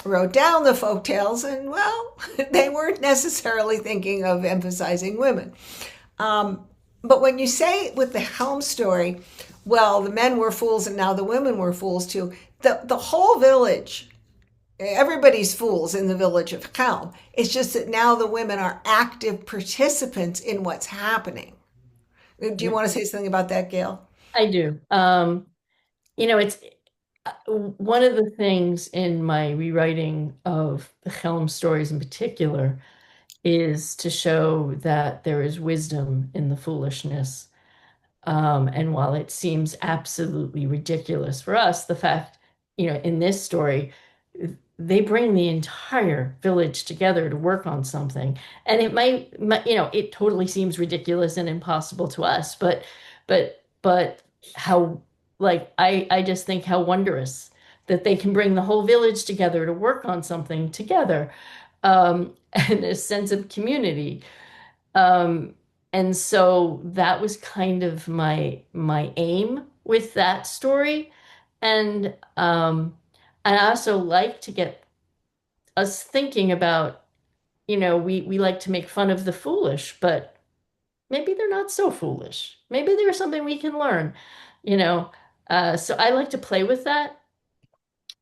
wrote down the folk tales and, well, they weren't necessarily thinking of emphasizing women. But when you say with the Helm story, well, the men were fools and now the women were fools too, the whole village, everybody's fools in the village of Helm. It's just that now the women are active participants in what's happening. Do you want to say something about that, Gail? I do. It's one of the things in my rewriting of the Helm stories in particular is to show that there is wisdom in the foolishness. And while it seems absolutely ridiculous for us, the fact, in this story, they bring the entire village together to work on something. And it might, it totally seems ridiculous and impossible to us, but how, like, I just think how wondrous that they can bring the whole village together to work on something together, and a sense of community. And so that was kind of my aim with that story. And I also like to get us thinking about, we like to make fun of the foolish, but maybe they're not so foolish. Maybe there's something we can learn, you know. So I like to play with that.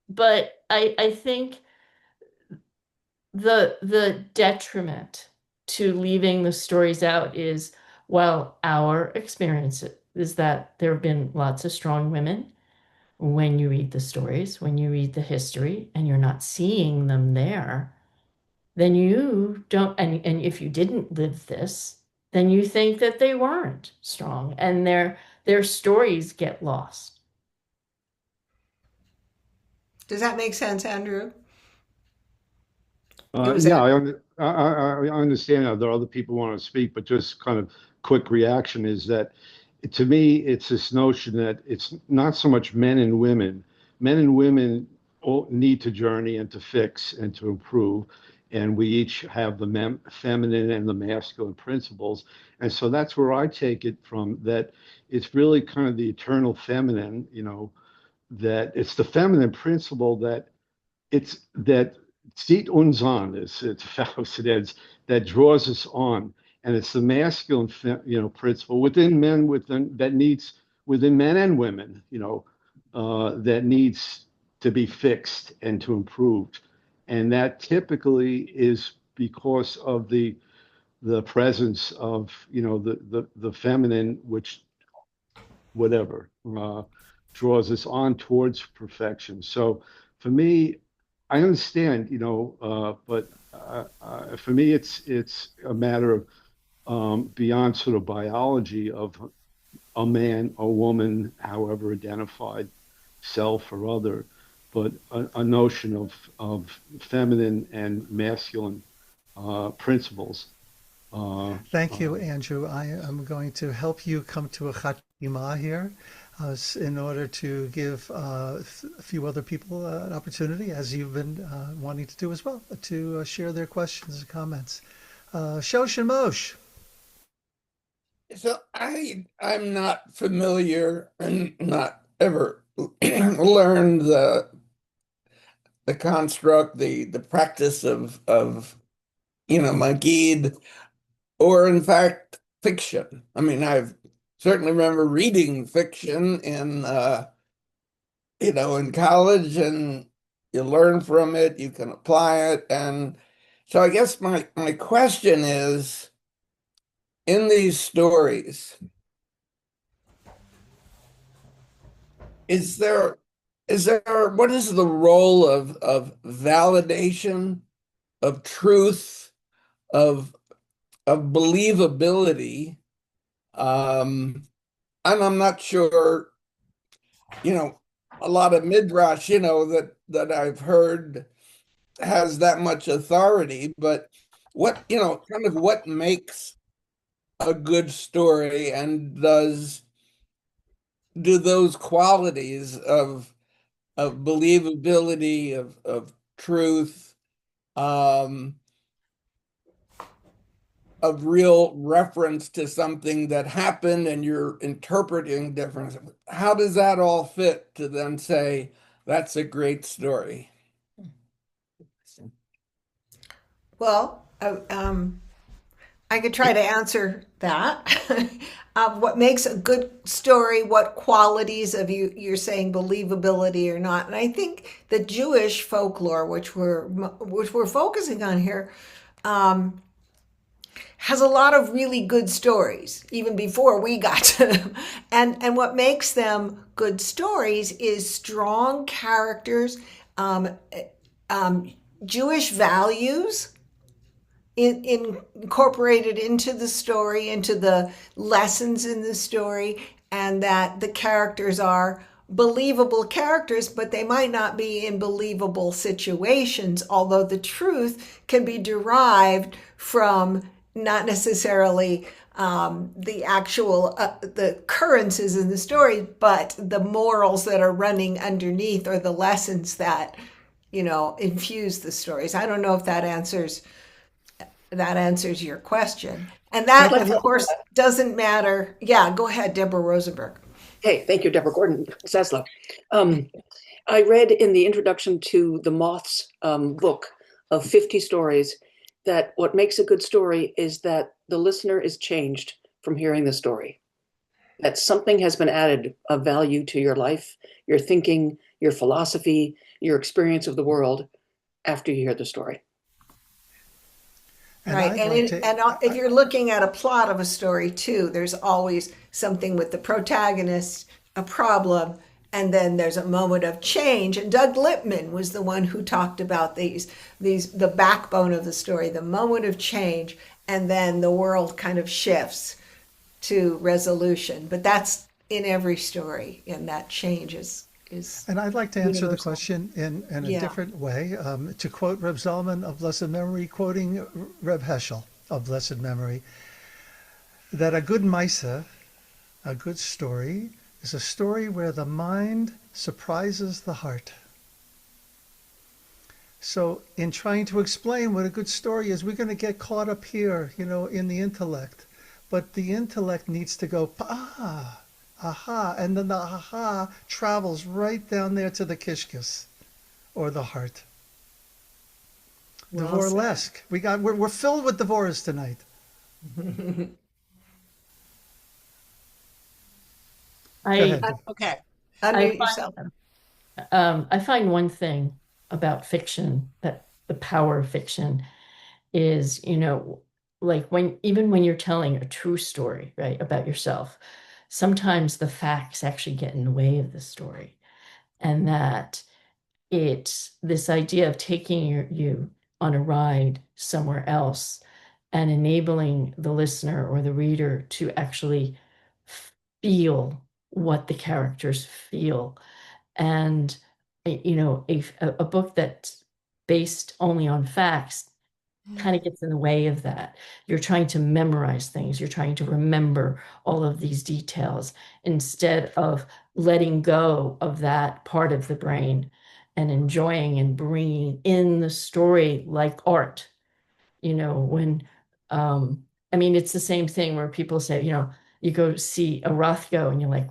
But I think the detriment to leaving the stories out is, well, our experience is that there have been lots of strong women. When you read the stories, when you read the history, and you're not seeing them there, then you don't, and if you didn't live this, then you think that they weren't strong, and their stories get lost. Does that make sense, Andrew? It was Yeah, Andrew. I understand that there are other people who want to speak, but just kind of quick reaction is that to me, it's this notion that it's not so much men and women. Men and women all need to journey and to fix and to improve. And we each have the feminine and the masculine principles. And so that's where I take it from, that it's really kind of the eternal feminine, that it's the feminine principle that it's that zieht uns an, it's Faust, that draws us on, and it's the masculine, principle within men, within men and women, that needs to be fixed and to improve, and that typically is because of the presence of the feminine, which whatever draws us on towards perfection. So for me, I understand, but for me, it's a matter of beyond sort of biology of a man or woman, however identified, self or other, but a notion of feminine and masculine principles. Thank you, Andrew. I am going to help you come to a khatima here in order to give a few other people an opportunity, as you've been wanting to do as well, to share their questions and comments. Shosh and Moshe. So I'm not familiar and not ever learned the construct, the practice of Magid, or in fact fiction. I mean, I've certainly remember reading fiction in college, and you learn from it, you can apply it. And so I guess my question is, in these stories, what is the role of validation, of truth, of believability? And I'm not sure, a lot of midrash, that I've heard has that much authority, but kind of what makes a good story, and do those qualities of believability, of truth, um, of real reference to something that happened and you're interpreting different, how does that all fit to then say that's a great story? Well, I could try to answer that. What makes a good story? What qualities of you're saying believability or not? And I think the Jewish folklore, which we're focusing on here, has a lot of really good stories, even before we got to them. And what makes them good stories is strong characters, Jewish values incorporated into the story, into the lessons in the story, and that the characters are believable characters, but they might not be in believable situations, although the truth can be derived from not necessarily the actual the occurrences in the story, but the morals that are running underneath, or the lessons that infuse the stories. I don't know if that answers your question. And that, of course, doesn't matter. Yeah, go ahead, Deborah Rosenberg. Hey, thank you, Deborah Zaslow. I read in the introduction to the Moths book of 50 stories that what makes a good story is that the listener is changed from hearing the story, that something has been added of value to your life, your thinking, your philosophy, your experience of the world after you hear the story. And Right. I'd And like to, if you're looking at a plot of a story too, there's always something with the protagonist, a problem, and then there's a moment of change. And Doug Lippman was the one who talked about the backbone of the story, the moment of change, and then the world kind of shifts to resolution. But that's in every story, and that change is and I'd like to answer the universal. question in a Yeah. different way. To quote Reb Zalman of blessed memory, quoting Reb Heschel of blessed memory, that a good Maisa, a good story, is a story where the mind surprises the heart. So in trying to explain what a good story is, we're going to get caught up here, in the intellect. But the intellect needs to go, ah, aha, and then the aha travels right down there to the kishkis or the heart. Well said. Dvorlesk. We're filled with Dvoras tonight. Go I ahead. Okay. I Unmute yourself. I find one thing about fiction, that the power of fiction is, like even when you're telling a true story, right, about yourself, sometimes the facts actually get in the way of the story. And that it's this idea of taking you on a ride somewhere else and enabling the listener or the reader to actually feel what the characters feel. And a book that's based only on facts kind of gets in the way of that. You're trying to memorize things, you're trying to remember all of these details instead of letting go of that part of the brain and enjoying and bringing in the story like art. When I mean, it's the same thing where people say, you go see a Rothko and you're like,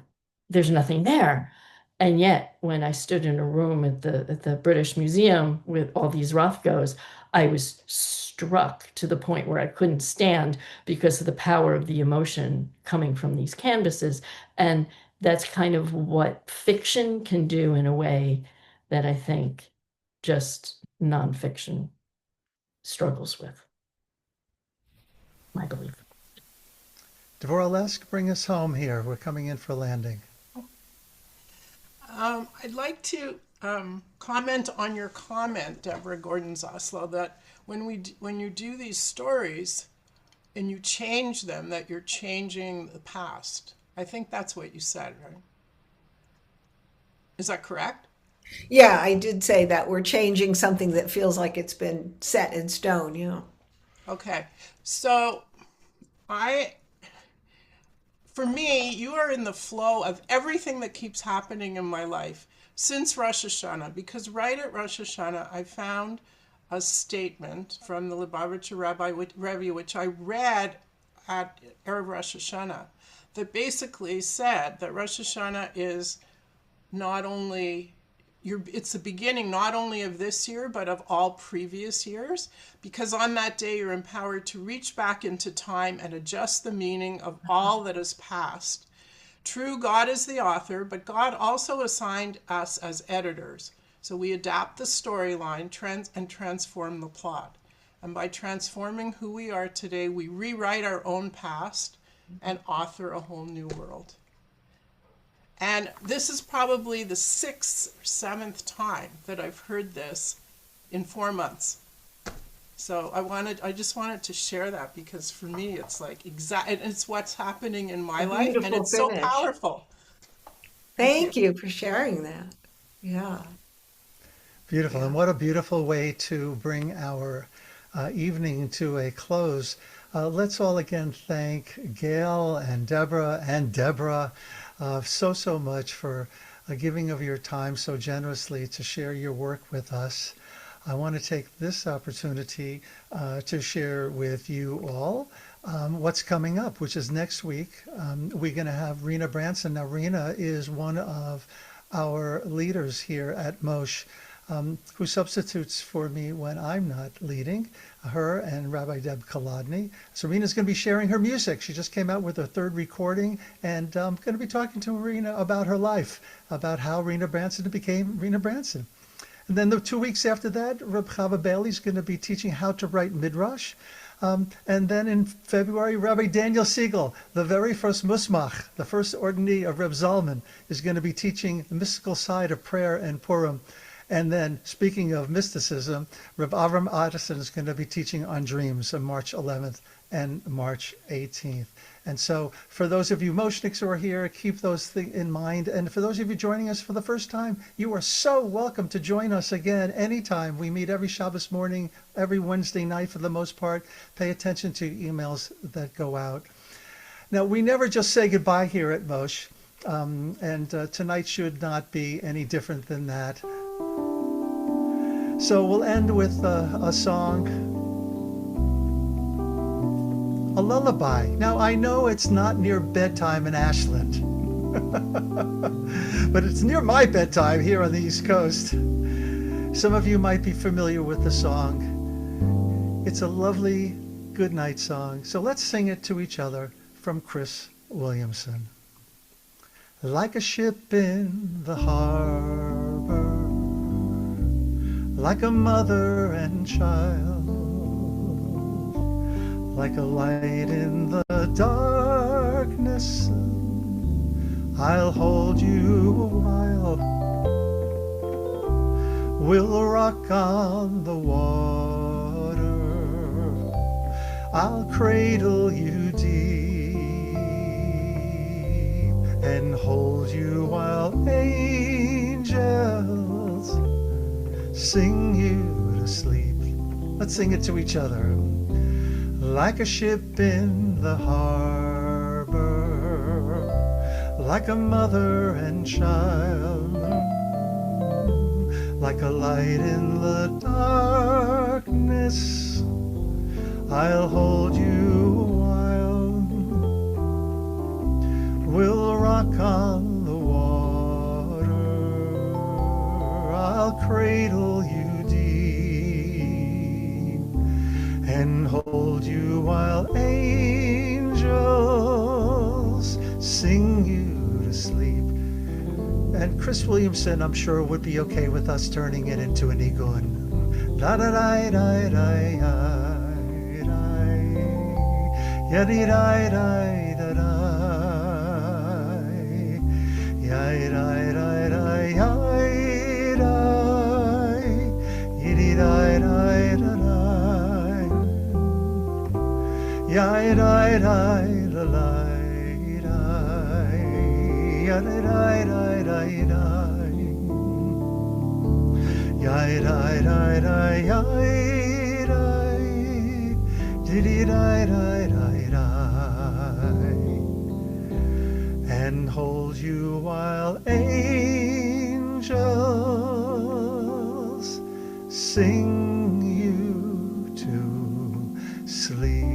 there's nothing there. And yet, when I stood in a room at the British Museum with all these Rothkos, I was struck to the point where I couldn't stand because of the power of the emotion coming from these canvases. And that's kind of what fiction can do in a way that I think just nonfiction struggles with, my belief. Dvorlesk, bring us home here. We're coming in for landing. I'd like to comment on your comment, Deborah Gordon Zaslow, that when you do these stories and you change them, that you're changing the past. I think that's what you said, right? Is that correct? Yeah, I did say that we're changing something that feels like it's been set in stone, Okay. So for me, you are in the flow of everything that keeps happening in my life since Rosh Hashanah, because right at Rosh Hashanah, I found a statement from the Lubavitcher Rebbe, which I read at Erev Rosh Hashanah, that basically said that Rosh Hashanah is not only it's the beginning not only of this year but of all previous years, because on that day you're empowered to reach back into time and adjust the meaning of all that is past. True, God is the author, but God also assigned us as editors, so we adapt the storyline and transform the plot. And by transforming who we are today, we rewrite our own past and author a whole new world. And this is probably the 6th or 7th time that I've heard this in 4 months. So I just wanted to share that, because for me it's like it's what's happening in my life, and beautiful it's so finish. powerful. Thank you for sharing that. Yeah. Beautiful. Yeah. And what a beautiful way to bring our evening to a close. Let's all again thank Gail and Deborah so much for giving of your time so generously to share your work with us. I want to take this opportunity to share with you all what's coming up, which is next week. We're going to have Rena Branson. Now, Rena is one of our leaders here at Moshe, who substitutes for me when I'm not leading, her and Rabbi Deb Kolodny. So Rena's going to be sharing her music. She just came out with her 3rd recording, and I'm going to be talking to Rena about her life, about how Rena Branson became Rena Branson. And then the 2 weeks after that, Reb Chava Bailey is going to be teaching how to write Midrash. And then in February, Rabbi Daniel Siegel, the very first Musmach, the first ordinary of Reb Zalman, is going to be teaching the mystical side of prayer and Purim. And then, speaking of mysticism, Reb Avram Addison is going to be teaching on dreams on March 11th and March 18th. And so for those of you Moshniks who are here, keep those things in mind. And for those of you joining us for the first time, you are so welcome to join us again anytime. We meet every Shabbos morning, every Wednesday night for the most part. Pay attention to emails that go out. Now, we never just say goodbye here at Mosh, and tonight should not be any different than that. So we'll end with a song, a lullaby. Now, I know it's not near bedtime in Ashland, but it's near my bedtime here on the East Coast. Some of you might be familiar with the song. It's a lovely goodnight song. So let's sing it to each other from Chris Williamson. Like a ship in the harbor, like a mother and child, like a light in the darkness, I'll hold you a while. We'll rock on the water, I'll cradle you deep and hold you while angels sing you to sleep. Let's sing it to each other. Like a ship in the harbor, like a mother and child, like a light in the darkness, I'll hold you a while. We'll rock on the water, I'll cradle you and hold you while angels sing you to sleep. And Chris Williamson, I'm sure, would be okay with us turning it into an igun. Da da da da da da da da da da ya da da da la da ya da da da da ya da da da ya da di da da da and hold you while angels sing you to sleep.